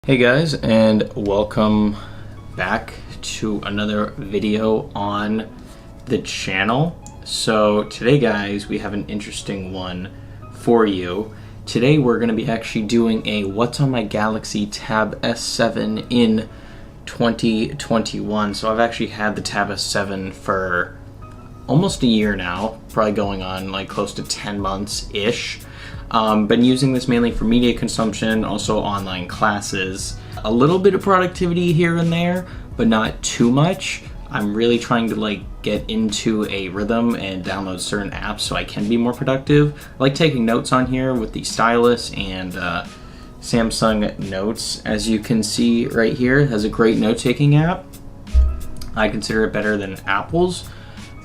Hey guys, and welcome back to another video on the channel. So today guys, we have an interesting one for you. Today we're going to be actually doing a What's on my Galaxy Tab S7 in 2021. So I've actually had the Tab S7 for almost a year now, probably going on like close to 10 months-ish. Been using this mainly for media consumption, also online classes, a little bit of productivity here and there, but not too much. I'm really trying to get into a rhythm and download certain apps so I can be more productive. I like taking notes on here with the stylus and Samsung Notes. As you can see right here, it has a great note-taking app. I consider it better than Apple's.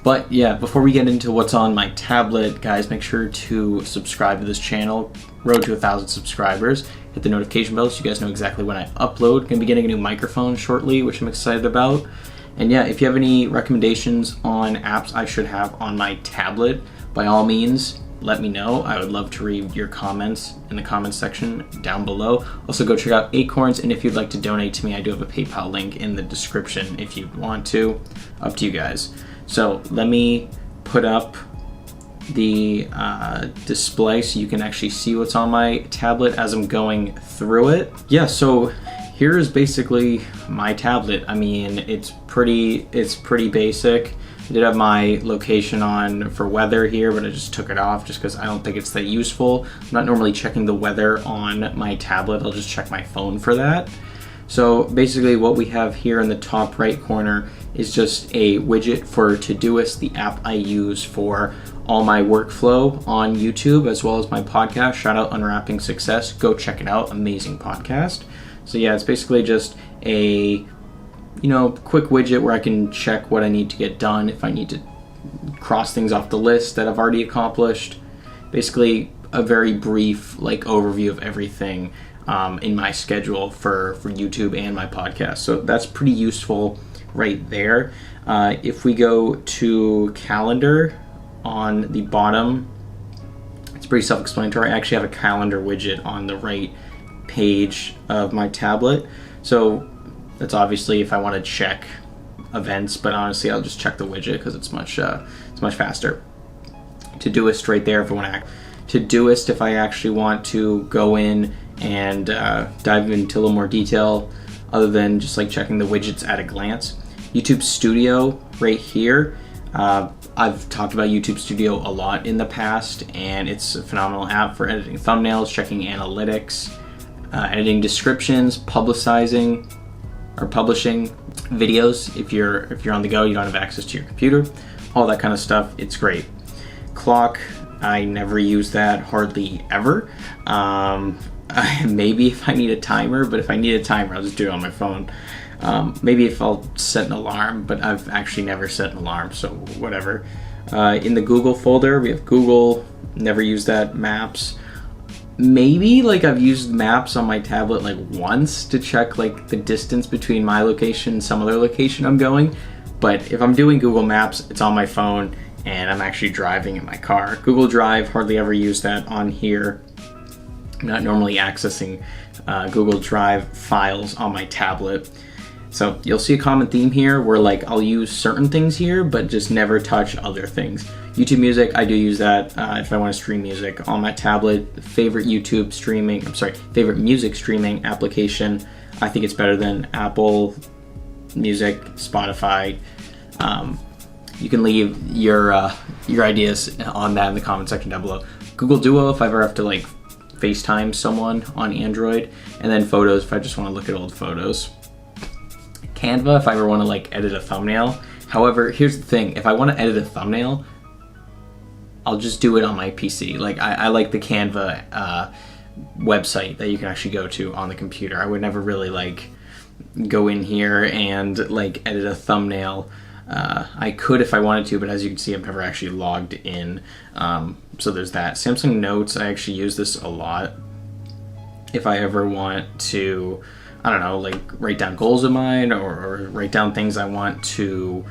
But yeah, before we get into what's on my tablet, guys, make sure to subscribe to this channel. Road to 1,000 subscribers. Hit the notification bell so you guys know exactly when I upload. Gonna be getting a new microphone shortly, which I'm excited about. And yeah, if you have any recommendations on apps I should have on my tablet, by all means, let me know. I would love to read your comments in the comments section down below. Also, go check out Acorns, and if you'd like to donate to me, I do have a PayPal link in the description if you want to. Up to you guys. So let me put up the display so you can actually see what's on my tablet as I'm going through it. Yeah, so here is basically my tablet. I mean, it's pretty basic. I did have my location on for weather here, but I just took it off just because I don't think it's that useful. I'm not normally checking the weather on my tablet. I'll just check my phone for that. So basically what we have here in the top right corner is just a widget for Todoist, the app I use for all my workflow on YouTube as well as my podcast. Shout out Unwrapping Success. Go check it out. Amazing podcast. So yeah, it's basically just a quick widget where I can check what I need to get done, if I need to cross things off the list that I've already accomplished. Basically a very brief overview of everything in my schedule for YouTube and my podcast. So that's pretty useful right there. If we go to calendar on the bottom, it's pretty self-explanatory. I actually have a calendar widget on the right page of my tablet. So that's obviously if I want to check events, but honestly I'll just check the widget because it's much faster. Todoist right there if I want to Todoist if I actually want to go in and dive into a little more detail other than just checking the widgets at a glance. YouTube Studio right here. I've talked about YouTube Studio a lot in the past, and it's a phenomenal app for editing thumbnails, checking analytics, editing descriptions, publishing videos. If you're on the go, you don't have access to your computer, all that kind of stuff. It's great. Clock, I never use that, hardly ever. Maybe if I need a timer, but if I need a timer, I'll just do it on my phone. Maybe if I'll set an alarm, but I've actually never set an alarm, so whatever. In the Google folder, we have Google, never use that. Maps. Maybe I've used maps on my tablet once to check the distance between my location and some other location I'm going. But if I'm doing Google Maps, it's on my phone and I'm actually driving in my car. Google Drive, hardly ever use that on here. I'm not normally accessing Google Drive files on my tablet. So you'll see a common theme here where I'll use certain things here, but just never touch other things. YouTube Music, I do use that if I want to stream music on my tablet. Favorite music streaming application. I think it's better than Apple Music, Spotify. You can leave your ideas on that in the comment section down below. Google Duo if I ever have to FaceTime someone on Android, and then Photos if I just want to look at old photos. Canva if I ever want to edit a thumbnail. However, here's the thing, if I want to edit a thumbnail, I'll just do it on my PC. I like the Canva website that you can actually go to on the computer. I would never really go in here and edit a thumbnail. I could if I wanted to, but as you can see, I've never actually logged in. So there's that. Samsung Notes, I actually use this a lot. If I ever want to, I don't know, write down goals of mine or write down things I want to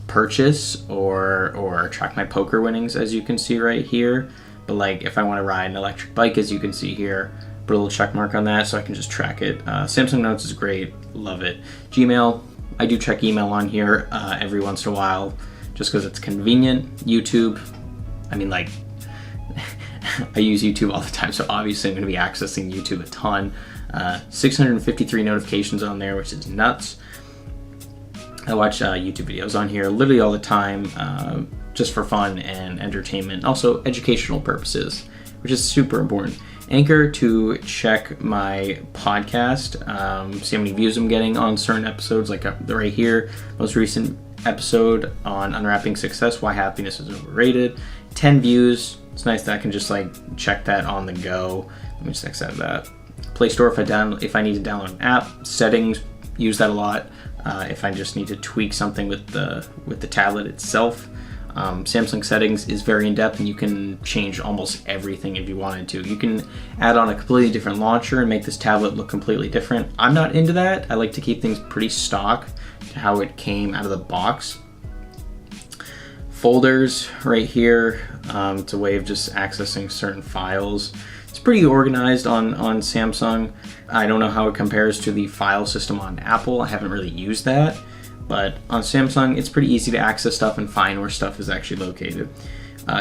purchase or track my poker winnings, as you can see right here. But if I want to ride an electric bike, as you can see here, Put a little check mark on that so I can just track it. Samsung Notes is great, love it. Gmail, I do check email on here every once in a while just because it's convenient. YouTube, I mean, like, I use YouTube all the time, so obviously I'm going to be accessing YouTube a ton. 653 notifications on there, which is nuts. I watch YouTube videos on here literally all the time, just for fun and entertainment, also educational purposes, which is super important. Anchor to check my podcast, see how many views I'm getting on certain episodes, like right here, most recent episode on Unwrapping Success, Why Happiness is Overrated, 10 views. It's nice that I can just like check that on the go. Let me just accept that. Play Store if I need to download an app. Settings, use that a lot. If I just need to tweak something with the tablet itself. Samsung settings is very in-depth and you can change almost everything if you wanted to. You can add on a completely different launcher and make this tablet look completely different. I'm not into that. I like to keep things pretty stock to how it came out of the box. Folders right here, it's a way of just accessing certain files. It's pretty organized on Samsung. I don't know how it compares to the file system on Apple. I haven't really used that. But on Samsung, it's pretty easy to access stuff and find where stuff is actually located.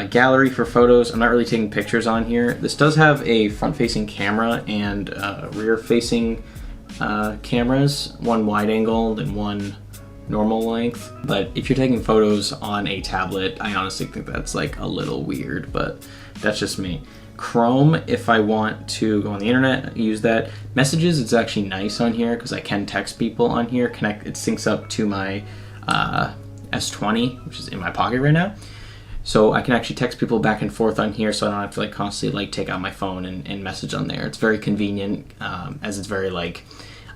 Gallery for photos. I'm not really taking pictures on here. This does have a front-facing camera and rear-facing cameras, one wide-angle and one normal length. But if you're taking photos on a tablet, I honestly think that's like a little weird, but that's just me. Chrome, if I want to go on the internet, use that. Messages, it's actually nice on here because I can text people on here. It syncs up to my S20, which is in my pocket right now. So I can actually text people back and forth on here, so I don't have to like constantly like take out my phone and message on there. It's very convenient, as it's very like,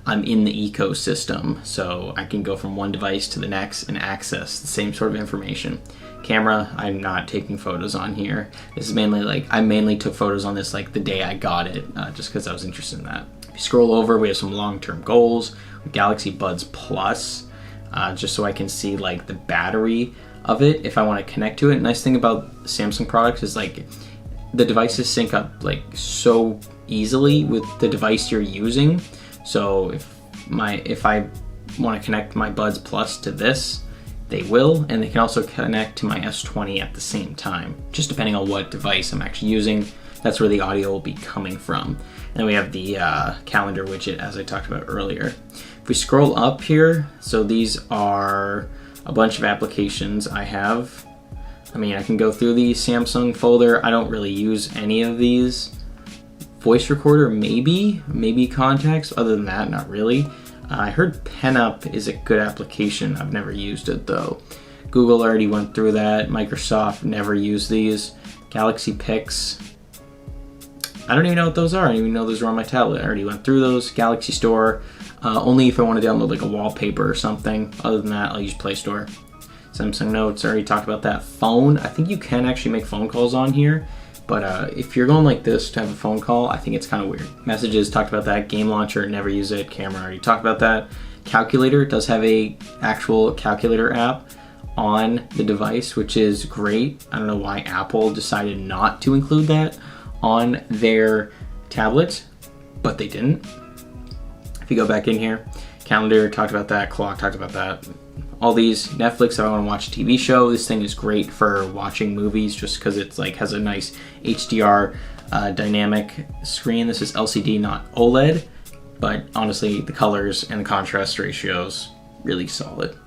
I'm in the ecosystem, so I can go from one device to the next and access the same sort of information. Camera, I'm not taking photos on here. This is mainly like, I mainly took photos on this like the day I got it, just because I was interested in that. If you scroll over, we have some long-term goals with Galaxy Buds Plus, just so I can see like the battery of it if I want to connect to it. Nice thing about Samsung products is like the devices sync up like so easily with the device you're using. So if I want to connect my Buds Plus to this, they will, and they can also connect to my S20 at the same time, just depending on what device I'm actually using. That's where the audio will be coming from. And then we have the calendar widget, as I talked about earlier. If we scroll up here, so these are a bunch of applications I have. I mean, I can go through the Samsung folder. I don't really use any of these. Voice recorder, maybe contacts. Other than that, not really. I heard PenUp is a good application. I've never used it though. Google already went through that. Microsoft, never used these. Galaxy Pics, I don't even know what those are. I didn't even know those were on my tablet. I already went through those. Galaxy Store, only if I want to download like a wallpaper or something. Other than that, I'll use Play Store. Samsung Notes, I already talked about that. Phone, I think you can actually make phone calls on here. But if you're going like this to have a phone call, I think it's kind of weird. Messages, talked about that. Game launcher, never use it. Camera, already talked about that. Calculator does have a actual calculator app on the device, which is great. I don't know why Apple decided not to include that on their tablets, but they didn't. If you go back in here, calendar, talked about that. Clock, talked about that. All these, Netflix, if I want to watch a TV show, this thing is great for watching movies just because it's like has a nice HDR dynamic screen. This is LCD, not OLED, but honestly, the colors and the contrast ratios, really solid.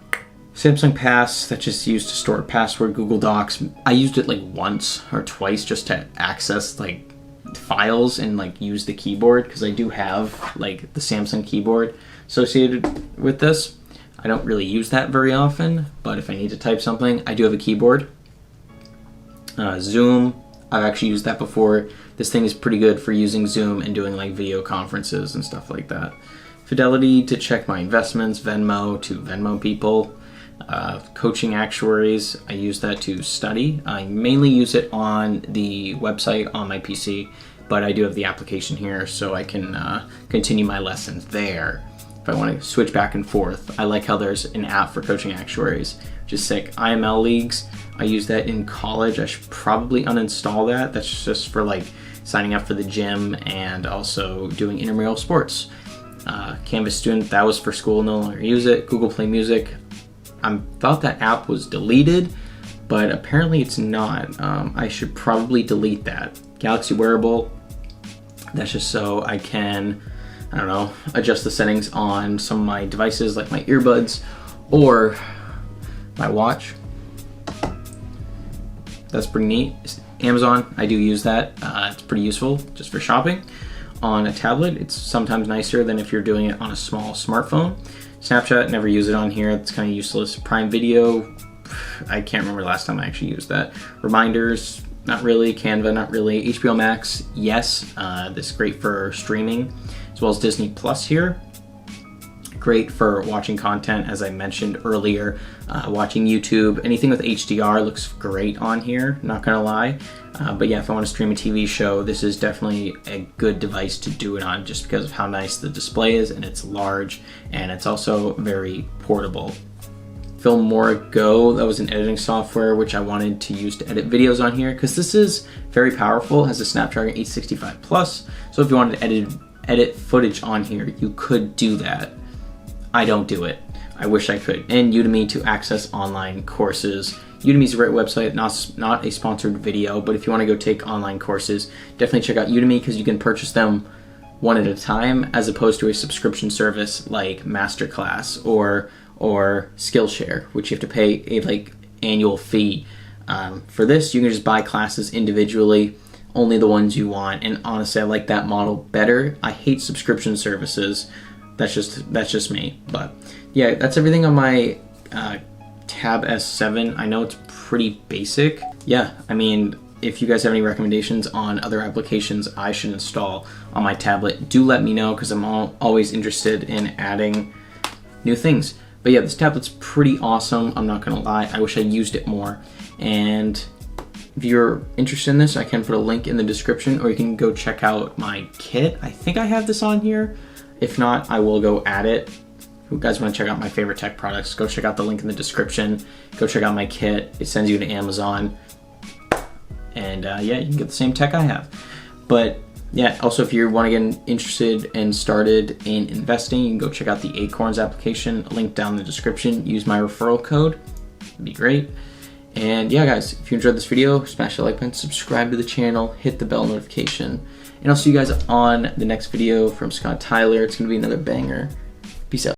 Samsung Pass, that's just used to store a password. Google Docs, I used it like once or twice just to access like files and like use the keyboard because I do have like the Samsung keyboard associated with this. I don't really use that very often, but if I need to type something, I do have a keyboard. Zoom, I've actually used that before. This thing is pretty good for using Zoom and doing like video conferences and stuff like that. Fidelity to check my investments, Venmo to Venmo people. Coaching actuaries, I use that to study. I mainly use it on the website on my PC, but I do have the application here so I can continue my lessons there. If I want to switch back and forth, I like how there's an app for coaching actuaries, which is sick. IML leagues, I use that in college. I should probably uninstall that. That's just for like signing up for the gym, and also doing intramural sports. Canvas Student, that was for school, no longer use it. Google Play Music, I thought that app was deleted, but apparently it's not. I should probably delete that. Galaxy Wearable, that's just so I can, I don't know, adjust the settings on some of my devices like my earbuds or my watch. That's pretty neat. Amazon, I do use that. It's pretty useful just for shopping. On a tablet, it's sometimes nicer than if you're doing it on a small smartphone. Snapchat, never use it on here. It's kind of useless. Prime Video, I can't remember the last time I actually used that. Reminders, not really. Canva, not really. HBO Max, yes. This is great for streaming, as well as Disney Plus here. Great for watching content, as I mentioned earlier. Watching YouTube, anything with HDR looks great on here, not gonna lie. But yeah, if I want to stream a TV show, this is definitely a good device to do it on, just because of how nice the display is, and it's large, and it's also very portable. Filmora Go, that was an editing software which I wanted to use to edit videos on here, because this is very powerful. It has a Snapdragon 865 Plus, so if you wanted to edit footage on here, you could do that. I don't do it. I wish I could. And Udemy to access online courses. Udemy's a great website, not a sponsored video, but if you want to go take online courses, definitely check out Udemy, because you can purchase them one at a time, as opposed to a subscription service like Masterclass or Skillshare, which you have to pay a annual fee. For this, you can just buy classes individually, only the ones you want, and honestly, I like that model better. I hate subscription services. That's just me. But yeah, that's everything on my Tab S7. I know it's pretty basic. Yeah, I mean, if you guys have any recommendations on other applications I should install on my tablet, do let me know, because I'm always interested in adding new things. But yeah, this tablet's pretty awesome. I'm not gonna lie. I wish I used it more. And if you're interested in this, I can put a link in the description, or you can go check out my kit. I think I have this on here. If not, I will go add it. If you guys want to check out my favorite tech products, go check out the link in the description. Go check out my kit. It sends you to Amazon. And yeah, you can get the same tech I have. But yeah, also if you want to get interested and started in investing, you can go check out the Acorns application. Link down in the description. Use my referral code. It'd be great. And yeah, guys, if you enjoyed this video, smash the like button, subscribe to the channel, hit the bell notification. And I'll see you guys on the next video from Scott Tyler. It's going to be another banger. Peace out.